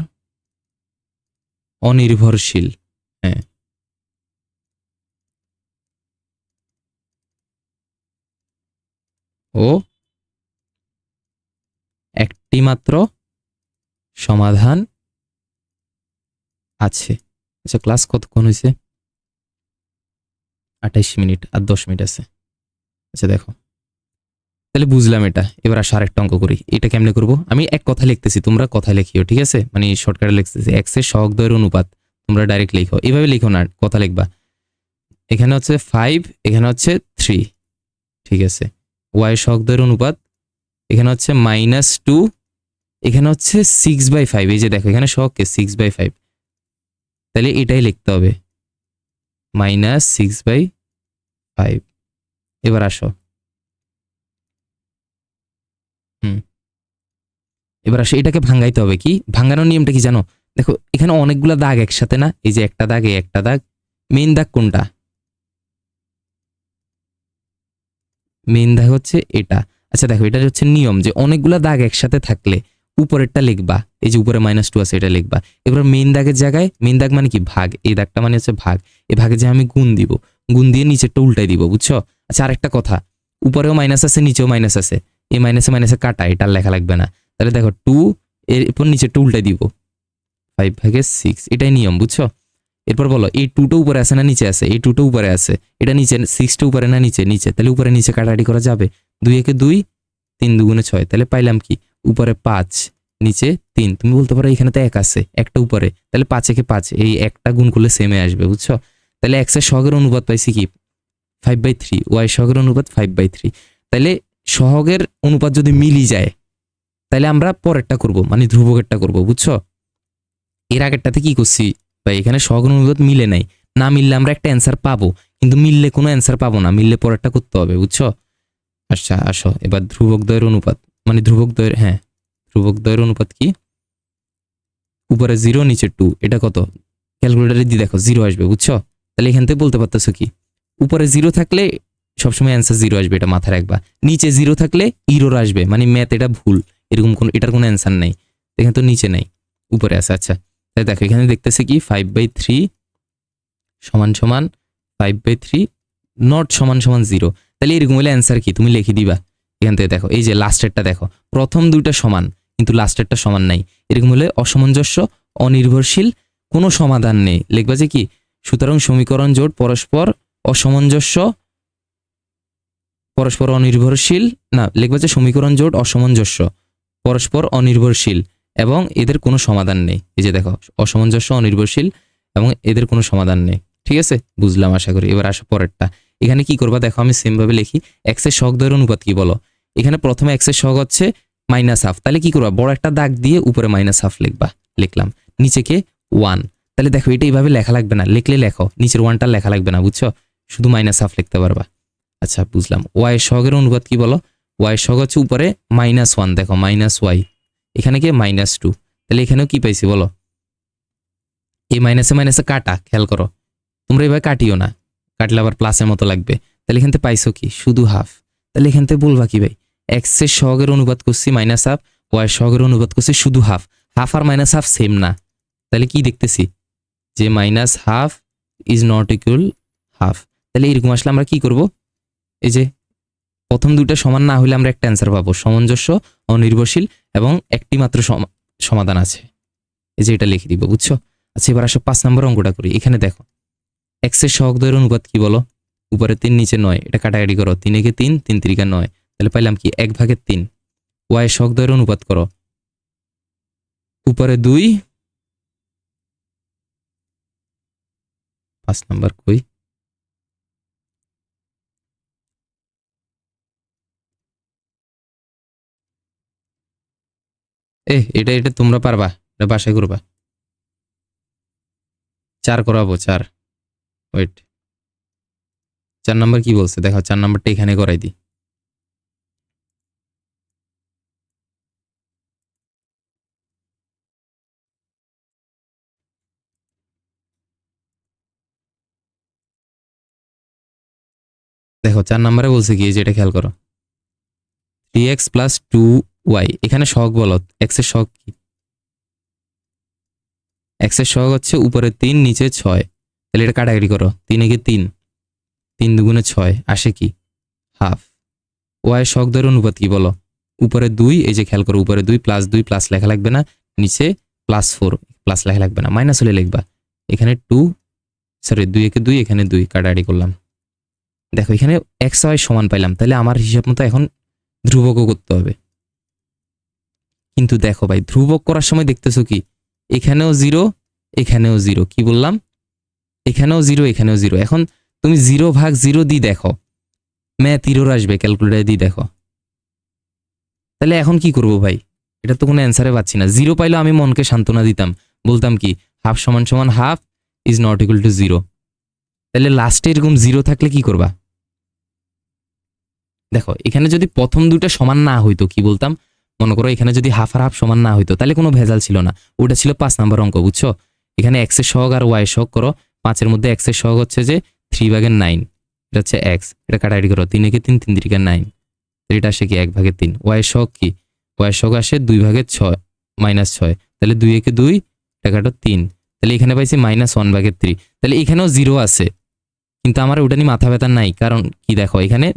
অনির্ভরশীল, হ্যাঁ, ও একটি মাত্র সমাধান আছে। আচ্ছা ক্লাস কতক্ষণ হয়েছে? 28 মিনিট, আর 10 মিনিট আছে। আচ্ছা দেখো, তাহলে বুঝলাম এটা। এবার আসো আরেকটা অঙ্ক করি। এটা কেমনে করব? আমি এক কথা লিখতেছি, তোমরা কথা লিখিও, ঠিক আছে? মানে শর্টকাটে লিখতেছি, এক্স এর সহগ দ্বয়ের অনুপাত, তোমরা ডাইরেক্ট লিখো, এভাবে লিখো না, কথা লিখবা। এখানে হচ্ছে 5, এখানে হচ্ছে 3, ঠিক আছে? ওয়াই সহগ দ্বয়ের অনুপাত, এখানে হচ্ছে -2, এখানে হচ্ছে 6/5, এই যে দেখো এখানে সহগকে 6/5, তাহলে এটাই লিখতে হবে -6/5। এবার আসো, এবার আসো এটাকে ভাঙাইতে হবে। কি ভাঙানোর নিয়মটা কি জানো? দেখো এখানে অনেকগুলা দাগ একসাথে না, এই যে একটা দাগ, এই একটা দাগ, মেইন দাগ কোনটা? মেইন দাগ হচ্ছে এটা। আচ্ছা দেখো এটা হচ্ছে নিয়ম যে অনেকগুলা দাগ একসাথে থাকলে উপরেরটা লিখবা, এই যে উপরে -2 আছে এটা লিখবা। এবার মেইন দাগের জায়গায়, মেইন দাগ মানে কি ভাগ, এই দাগটা মানে হচ্ছে ভাগ, এই ভাগে যে আমি গুণ দিব, গুণ দিয়ে নিচেরটা উল্টাই দিব, বুঝছো? আচ্ছা আরেকটা কথা, উপরেও মাইনাস আছে নিচেও মাইনাস আছে, এই মাইনাসে মাইনাসে কাটা, এটা লেখা লাগবে না। তাহলে দেখো 2 এরপর নিচেরটা উল্টাই দিব, 5/6, এটাই নিয়ম, বুঝছো? এরপর বলো এই 2টা উপরে আছে না নিচে আছে? এই 2টা উপরে আছে, এটা নিচে, 6টা উপরে না নিচে? নিচে। তাহলে উপরে নিচে কাটাকাটি করা যাবে, 2 একে 2, 3 2 গুণে 6, তাহলে পাইলাম কি উপরে 5, নিচে 3। তুমি বলতে পারো এখানে তো 1 আছে, একটা উপরে, তাহলে 5 একে 5, এই একটা গুণ করলে সেমে আসবে, বুঝছো? তাহলে x এর সহগের অনুপাত পাইছি কি 5/3, y সহগের অনুপাত 5/3। তাহলে সহগের অনুপাত যদি মিলি যায় তাহলে আমরা পরেরটা করব, মানে ধ্রুবকেরটা করব, বুঝছো? এর আগেরটাতে কি করছি ভাই, এখানে সহগের অনুপাত মিলে নাই, না মিললে আমরা একটা অ্যান্সার পাবো, কিন্তু মিললে কোনো অ্যান্সার পাবো না, মিললে পরেরটা করতে হবে, বুঝছো? আচ্ছা আসো এবার ধ্রুবক দ্বয়ের অনুপাত, মানে ধ্রুবক দ্বয়ের, হ্যাঁ ধ্রুবক দ্বয়ের অনুপাত কি, উপরে 0 নিচে 2, এটা কত? ক্যালকুলেটরে দিয়ে দেখো 0 আসবে, বুঝছো? তাহলে এখান থেকে বলতে পারতেছো কি, উপরে 0 থাকলে সবসময় অ্যান্সার 0 আসবে, এটা মাথায় রাখবা। নিচে 0 থাকলে ইরোর আসবে, মানে ম্যাথ এটা ভুল, এরকম কোন, এটার কোনো অ্যান্সার নাই। এখানে তো নিচে নাই, উপরে আছে। আচ্ছা তাই দেখো এখানে দেখতেছে কি 5/3 সমান সমান 5/3 নট সমান সমান 0। তাহলে এরকম হলে অ্যান্সার কি তুমি লিখে দিবা। এখান থেকে দেখো এই যে লাস্টেরটা দেখো, প্রথম দুইটা সমান কিন্তু লাস্টেরটা সমান নাই, এরকম হলে অসামঞ্জস্য, অনির্ভরশীল, কোনো সমাধান নেই। লিখবা যে কি, সুতরাং সমীকরণ জোট পরস্পর অসামঞ্জস্য, পরস্পর অনির্ভরশীল, না লিখবা যে সমীকরণ জোট অসামঞ্জস্য, পরস্পর অনির্ভরশীল এবং এদের কোনো সমাধান নেই। এই যে দেখো অসামঞ্জস্য, অনির্ভরশীল এবং এদের কোনো সমাধান নেই। ঠিক আছে, বুঝলাম আশা করি। এবার আসো পরেরটা। এখানে কি করবা দেখো, আমি সেম ভাবে লিখি, x এর সহগ দ্বয়ের অনুপাত কি বলো। এখানে প্রথমে x এর সহগ হচ্ছে -1/2, তাহলে কি করবা, বড় একটা দাগ দিয়ে উপরে -1/2 লিখবা, লিখলাম, নিচে কে 1। তাহলে দেখো এটা এইভাবে লেখা লাগবে না, লিখলে লেখো, নিচের 1টা লেখা লাগবে না, বুঝছো? শুধু -1/2 লিখতে পারবা। আচ্ছা বুঝলাম। y এর সহগের অনুপাত কি বলো, y এর সহগ হচ্ছে উপরে -1, দেখো -y, এখানে কি -2, তাহলে এখানেও কি পাইছি বলো, এই মাইনাসে মাইনাসে কাটা, খেয়াল করো, তোমরা এভাবে কাটিও না, কাটলে আবার প্লাসের মতো লাগবে। তাহলে এখান থেকে পাইছো কি শুধু হাফ। তাহলে এখান থেকে বলবা কি ভাই, x এর সহগের অনুপাত করছি -1/2, y এর সহগের অনুপাত করছি শুধু হাফ, হাফ আর -1/2 সেম না। তাহলে কি দেখতেছি যে -1/2 ইজ নট ইকুয়াল হাফ। তাহলে এরকম আসলে আমরা কি করব, এই যে প্রথম দুইটা সমান না হলে আমরা একটা অ্যান্সার পাবো, সামঞ্জস্য, অনির্ভরশীল এবং একটি মাত্র সমাধান আছে, এই যে এটা লিখে দিব, বুঝছো? আচ্ছা এবার আসো 5 নম্বর অঙ্কটা করি। এখানে দেখো x এর সহগ দ্বয়ের অনুপাত কি বলো, উপরে 3 নিচে 9, এটা কাটাকাটি করো, 3 একে 3, 3 3 9, তাহলে পাইলাম কি 1/3। y এর সহগ দ্বয়ের অনুপাত করো, উপরে 2, 5 নাম্বার কই, এটা এটা তোমরা পারবা, এটা বাসায় করবা। 4 করাবো, 4, ওয়েট, 4 নাম্বার কি বলছে দেখো, 4 নাম্বারটা এখানে করাই দিই। দেখো 4 নাম্বারে বলছে কি, যেটা খেয়াল করো, 3x + 2y, এখানে সহগ বলো, x এর সহগ কি, x এর সহগ হচ্ছে উপরে 3 নিচে 6, তাহলে এটা কাটাকাটি করো, 3 একে 3, 3 2 6, আসে কি হাফ। y এর সহগ দ্বয়ের অনুপাত কি বলো, উপরে 2, এই যে খেয়াল করো, উপরে 2 + 2 প্লাস লেখা লাগবে না, নিচে +4 প্লাস লেখা লাগবে না, মাইনাস হলে লিখবা, এখানে 2, সরি 2 একে 2, এখানে 2, কাটাকাটি করলাম। দেখো এখানে x y সমান পাইলাম, তাহলে আমার হিসাব মতো এখন ধ্রুবকও করতে হবে। কিন্তু দেখো ভাই, ধ্রুবক করার সময় দেখতেছো কি, এখানেও 0, এখানেও 0, কি বললাম, এখানেও 0, এখানেও 0। এখন তুমি 0/0 দিয়ে দেখো, ম্যাথ ইরর আসবে, ক্যালকুলেটরে দিয়ে দেখো। তাহলে এখন কি করব ভাই, এটা তো কোনো অ্যান্সারে পাচ্ছি না। 0 পাইলে আমি মনকে সান্ত্বনা দিতাম, বলতাম কি হাফ সমান সমান half is not equal to 0। তাহলে লাস্টে এরকম 0 থাকলে কি করবা, দেখো এখানে যদি প্রথম দুটো সমান না হইতো, কি বলতাম, মনে করো এখানে যদি হাফ আর হাফ সমান না হইতো, তাহলে কোনো ভেজাল ছিল না, ওটা ছিল 5 নাম্বার অঙ্ক, বুঝছো? এখানে x এর সহগ আর y এর সহগ করো, 5 এর মধ্যে x এর সহগ হচ্ছে যে 3/9, এটা হচ্ছে x, এটা কাটাকাটি করো, 3 একে 3, 3 3 9, এটা আসে কি 1/3। y এর সহগ কি, y এর সহগ আসে 2/6 -6, তাহলে 2 একে 2, এটা কাটো 3, তাহলে এখানে পাইছি -1/3। তাহলে এখানেও 0 আছে, কিন্তু আমার ওটা নিয়ে মাথা ব্যথা নাই, কারণ কি দেখো এখানে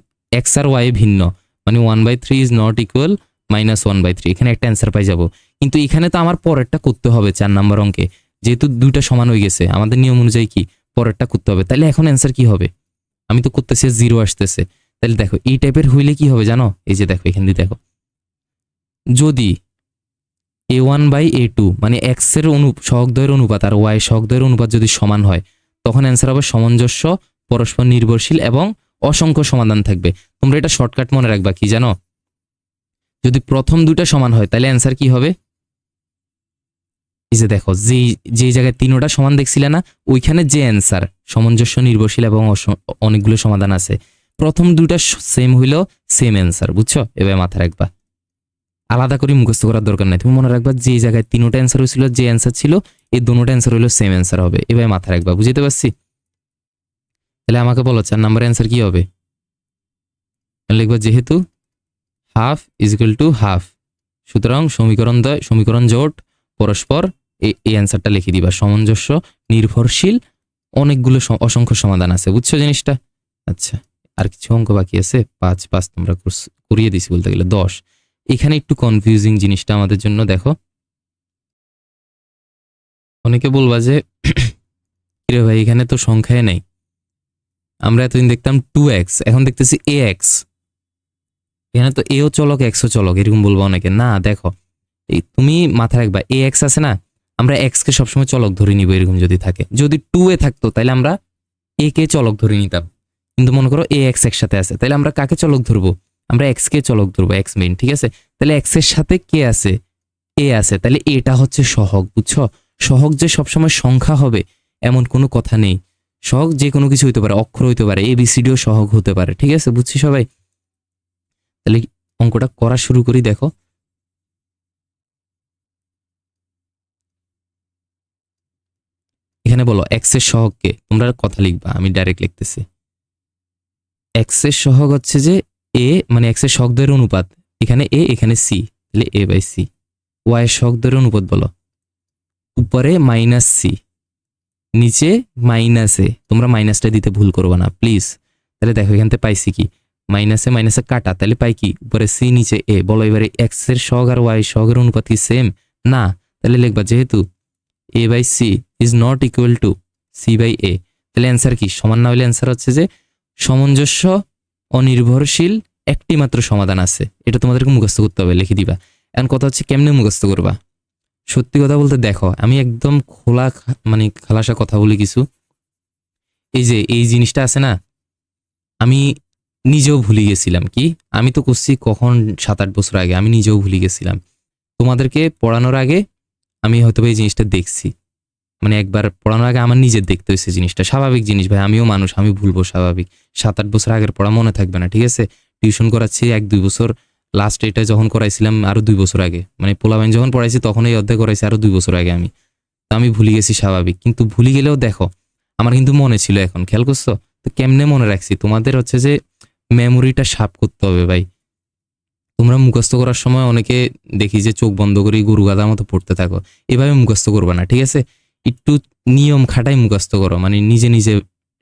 x আর y ভিন্ন, মানে 1/3 ইজ নট ইকুয়াল -1/3, এখানে একটা অ্যান্সার পাই যাব। কিন্তু এখানে তো আমার পরেরটা করতে হবে 4 নাম্বার অঙ্কে, যেহেতু দুইটা সমান হয়ে গেছে, আমাদের নিয়ম অনুযায়ী কি পরেরটা করতে হবে। তাহলে এখন অ্যান্সার কি হবে, আমি তো করতেছি 0 আসতেছে। তাহলে দেখো এই টাইপের হইলে কি হবে জানো, এই যে দেখো এখান দিয়ে দেখো, যদি a1/a2 মানে x এর সহগদ্বয়ের অনুপাত আর y সহগদ্বয়ের অনুপাত যদি সমান হয় তখন অ্যান্সার হবে সামঞ্জস্য, পরস্পর নির্ভরশীল এবং অসংখ্য সমাধান থাকবে। তোমরা এটা শর্টকাট মনে রাখবা, কি জানো? যদি প্রথম দুইটা সমান হয় তাহলে অ্যান্সার কি হবে? এই যে দেখো, যে জায়গায় তিনোটা সমান দেখছিলে না, ওইখানে যে অ্যান্সার সামঞ্জস্য, নির্ভরশীল এবং অনেকগুলো সমাধান আছে, প্রথম দুইটা সেম হইলেও সেম অ্যান্সার। বুঝছো? এবার মাথায় রাখবা, আলাদা করে মুখস্থ করার দরকার নাই। তুমি মনে রাখবা যে জায়গায় তিনোটা অ্যান্সার হয়েছিল, যে অ্যান্সার ছিল এই দুটোটা অ্যান্সার হইলো সেম অ্যান্সার হবে। এবার মাথায় রাখবা, বুঝতে পারছি? তাহলে আমাকে বলো 4 নাম্বার অ্যান্সার কি হবে? লিখবা যেহেতু half is equal to half, সুতরাং সমীকরণ জোট পরস্পর, এই অ্যান্সারটা লিখে দিবা। সামঞ্জস্য, নির্ভরশীল, অনেকগুলো অসংখ্য সমাধান আছে। বুঝছো জিনিসটা? আচ্ছা, আর কিছু অঙ্ক বাকি আছে। 5 তোমরা করিয়ে দিছি বলতে গেলে 10। এখানে একটু কনফিউজিং জিনিসটা আমাদের জন্য দেখো। অনেকে বলবা যে কিরে ভাই এখানে তো সংখ্যায় নেই, আমরা এতদিন দেখতাম 2x, এখন দেখতেছি ax, এখানে তো এও চলক এক্সও চলক, এরকম বলবো অনেকে। না দেখো, এই তুমি মাথায় রাখবা ax আছে না, আমরা x কে সবসময় চলক ধরে নিব। এরকম যদি থাকে, যদি 2a থাকতো তাহলে আমরা a কে চলক ধরে নিতাম, কিন্তু মনে করো ax একসাথে আছে, তাহলে আমরা কাকে চলক ধরবো? আমরা x কে চলক ধরবো, x মেইন। ঠিক আছে, তাহলে x এর সাথে কে আছে? a আছে, তাহলে এটা হচ্ছে সহগ। বুঝছো? সহগ যে সবসময় সংখ্যা হবে এমন কোনো কথা নেই। সহগ যে কোনো কিছু হইতে পারে, অক্ষর হইতে পারে, ABCDও সহগ হতে পারে। ঠিক আছে, বুঝছি সবাই? তাহলে অঙ্কটা করা শুরু করি। দেখো, এখানে বলো এক্স এর সহগকে, তোমরা কথা লিখবা, আমি ডাইরেক্ট লিখতেছি। এক্স এর সহগ হচ্ছে যে এ, মানে এক্স এর সহগদ্বয়ের অনুপাত, এখানে এ এখানে সি, তাহলে a/c। ওয়াই এর সহগদ্বয়ের অনুপাত বলো, উপরে -c, নিচে -a। তোমরা মাইনাসটা দিতে ভুল করবে না প্লিজ। তাহলে দেখো এখান থেকে পাইছি কি, মাইনাসে মাইনাসে কাটা, তাহলে পাই কি উপরে সি নিচে এ। বলো এবারে এক্স এর সহগ আর ওয়াই সহগের অনুপাত কি সেম? না, তাহলে লিখবা যেহেতু a/c is not equal to c/a, তাহলে অ্যান্সার কি? সমান না হলে অ্যান্সার হচ্ছে যে সামঞ্জস্য, অনির্ভরশীল, একটি মাত্র সমাধান আছে। এটা তোমাদেরকে মুখস্থ করতে হবে, লিখে দিবা। এখন কথা হচ্ছে কেমনে মুখস্থ করবা। সত্যি কথা বলতে দেখো, আমি একদম খোলা মানে খালাসা কথা বলি কিছু। এই যে এই জিনিসটা আছে না, আমি নিজেও ভুলে গেছিলাম। কি, আমি তো করছি কখন 7-8 বছর আগে, আমি নিজেও ভুলে গেছিলাম। তোমাদেরকে পড়ানোর আগে আমি হয়তো এই জিনিসটা দেখছি, মানে একবার পড়ানোর আগে আমার নিজের দেখতে হয়েছে জিনিসটা। স্বাভাবিক জিনিস ভাই, আমিও মানুষ, আমি ভুলবো, স্বাভাবিক। 7-8 বছর আগের পড়া মনে থাকবে না, ঠিক আছে? টিউশন করাচ্ছি 1-2 বছর, লাস্ট এটা যখন করাইছিলাম আরো 2 বছর আগে, মানে পোলাবাইন যখন পড়াইছি তখন এই অধ্যায় করাইছি আরো 2 বছর আগে। আমি ভুলে গেছি, স্বাভাবিক। কিন্তু ভুলে গেলেও দেখো আমার কিন্তু মনে ছিল। এখন খেয়াল করছো তো কেমনে মনে রাখছি? তোমাদের হচ্ছে যে মেমোরিটা শার্প করতে হবে ভাই। তোমরা মুখস্থ করার সময় অনেকে দেখি যে চোখ বন্ধ করে গরু গাধার মতো পড়তে থাকো, এভাবে মুখস্থ করবা না, ঠিক আছে? একটু নিয়ম খাটাই মুখস্থ করো, মানে নিজে নিজে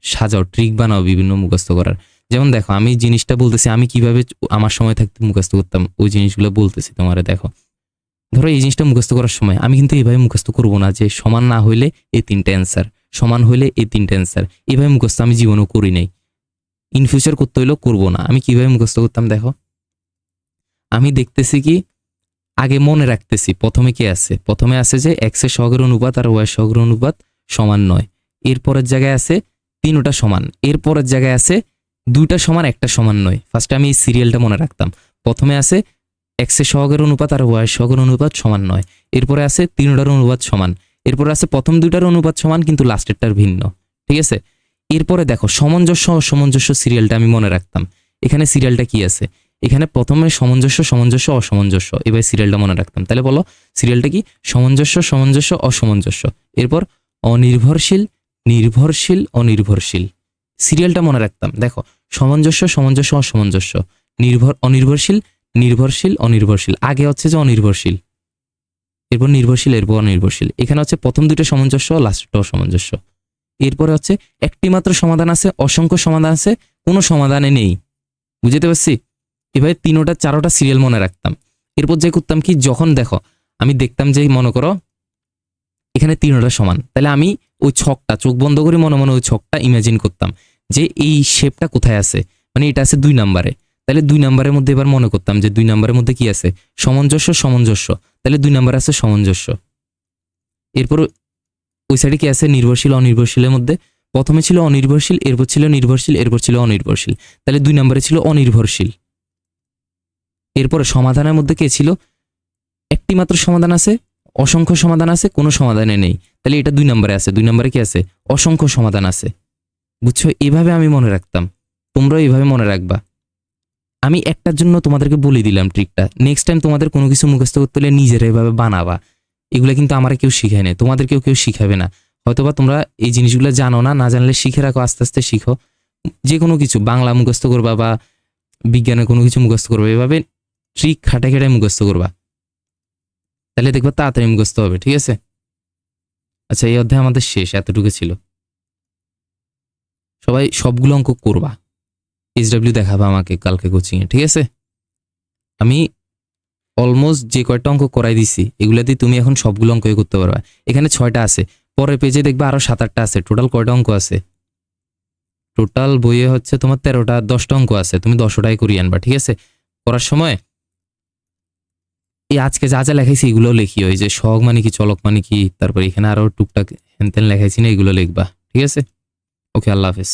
সাজাও, ট্রিক বানাও বিভিন্ন মুখস্থ করার। যেমন দেখো, আমি জিনিসটা বলতেছি, আমি কিভাবে আমার সময় থাকতে মুখস্থ করতাম, ওই জিনিসগুলো বলতেছি তোমারে। দেখো, ধরো এই জিনিসটা মুখস্থ করার সময় আমি কিন্তু এইভাবে মুখস্থ করব না যে সমান না হইলে এই 3টা অ্যান্সার, সমান হইলে এই 3টা অ্যান্সার। এইভাবে মুখস্থ আমি জীবনেও করি নাই, ইন ফিউচার করতে হইলেও করবো না। আমি কিভাবে মুখস্থ করতাম দেখো, আমি দেখতেছি কি, আগে মনে রাখতেছি প্রথমে কি আছে। প্রথমে আছে যে এক্স এর সহগের অনুপাত আর ওয়াই সহগের অনুপাত সমান নয়। এরপরের জায়গায় আছে 3টা সমান। এরপরের জায়গায় আছে 2টা সমান 1টা সমান নয়। ফার্স্টে আমি এই সিরিয়ালটা মনে রাখতাম। প্রথমে আছে এক্স এর সহগের অনুপাত আর ওয়াই সহগের অনুপাত সমান নয়। এরপরে আছে 3টার অনুপাত সমান। এরপরে আছে প্রথম 2টার অনুপাত সমান কিন্তু লাস্টেরটার ভিন্ন, ঠিক আছে? এরপরে দেখো সামঞ্জস্য অসামঞ্জস্য সিরিয়ালটা আমি মনে রাখতাম। এখানে সিরিয়ালটা কি আছে? এখানে প্রথমে সামঞ্জস্য, সামঞ্জস্য, অসামঞ্জস্য। এবার সিরিয়ালটা মনে রাখতাম। তাহলে বলো সিরিয়ালটা কি? সামঞ্জস্য, সামঞ্জস্য, অসামঞ্জস্য। এরপর অনির্ভরশীল, নির্ভরশীল, অনির্ভরশীল। সিরিয়ালটা মনে রাখতাম। দেখো, সামঞ্জস্য, সামঞ্জস্য, অসামঞ্জস্য, অনির্ভরশীল, নির্ভরশীল, অনির্ভরশীল। আগে হচ্ছে যে অনির্ভরশীল, এরপর নির্ভরশীল, এরপর অনির্ভরশীল। এখানে হচ্ছে প্রথম 2টা সামঞ্জস্য, লাস্টটা অসামঞ্জস্য। এরপরে হচ্ছে একটি মাত্র সমাধান আছে, অসংখ্য সমাধান আছে, কোনো সমাধানে নেই। বুঝতে পারছি? এভাবে 3টা 4টা সিরিয়াল মনে রাখতাম। এরপর যে করতাম কি, যখন দেখো আমি দেখতাম যে মনে করো এখানে 3টা সমান, তাহলে আমি ওই ছকটা চোখ বন্ধ করে মনে মনে ওই ছকটা ইমাজিন করতাম যে এই শেপটা কোথায় আছে, মানে এটা আছে 2 নম্বরে, তাহলে 2 নাম্বারের মধ্যে এবার মনে করতাম যে 2 নাম্বারের মধ্যে কি আছে, সামঞ্জস্য সামঞ্জস্য, তাহলে 2 নাম্বার আছে সামঞ্জস্য। এরপর ওই সাইডে কি আছে, নির্ভরশীল অনির্ভরশীলের মধ্যে প্রথমে ছিল অনির্ভরশীল, এরপর ছিল নির্ভরশীল, এরপর ছিল অনির্ভরশীল, তাহলে 2 নাম্বারে ছিল অনির্ভরশীল। এরপরে সমাধানের মধ্যে কে ছিল, একটি মাত্র সমাধান আছে, অসংখ্য সমাধান আছে, কোনো সমাধানে নেই, তাহলে এটা 2 নাম্বারে আছে। 2 নাম্বারে কি আছে, অসংখ্য সমাধান আছে। বুঝছো, এভাবে আমি মনে রাখতাম, তোমরাও এইভাবে মনে রাখবা। আমি একটার জন্য তোমাদেরকে বলে দিলাম ট্রিকটা, নেক্সট টাইম তোমাদের কোনো কিছু মুখস্থ করতে হলে নিজেরা এভাবে বানাবা। এগুলো কিন্তু আমার কেউ শিখায় না, তোমাদেরকেও কেউ শিখাবে না। হয়তোবা তোমরা এই জিনিসগুলো জানো না, না জানলে শিখে রাখো, আস্তে আস্তে শিখো। যে কোনো কিছু বাংলা মুখস্থ করবা বা বিজ্ঞানের কোনো কিছু মুখস্থ করবা, এভাবে ট্রিক খাটাই খাটাই মুখস্থ করবা, তাহলে দেখবা তাড়াতাড়ি মুখস্থ হবে। ঠিক আছে, আচ্ছা এই অধ্যায় আমাদের শেষ, এতটুকু ছিল। সবাই সবগুলো অঙ্ক করবা, SW দেখাবা আমাকে কালকে কোচিংয়ে। ঠিক আছে, আমি অলমোস্ট যে কয়টা অঙ্ক করাই দিছি এগুলাতে তুমি এখন সবগুলো অঙ্কই করতে পারবা। এখানে 6টা আছে, পরের পেজে দেখবা আরো 7-8টা আছে। টোটাল কয়টা অঙ্ক আছে, টোটাল বইয়ে হচ্ছে তোমার 13টা 10টা অঙ্ক আছে, তুমি 10টাই করিয়ে আনবা। ঠিক আছে, করার সময় এই আজকে যা যা লেখাইছি এগুলো লিখিও, ওই যে সহগ মানে কি, চলক মানে কি, তারপর এখানে আরো টুকটাক হেনতেন লেখাইছি না, এগুলো লিখবা। ঠিক আছে, ওকে, আল্লাহ হাফেজ।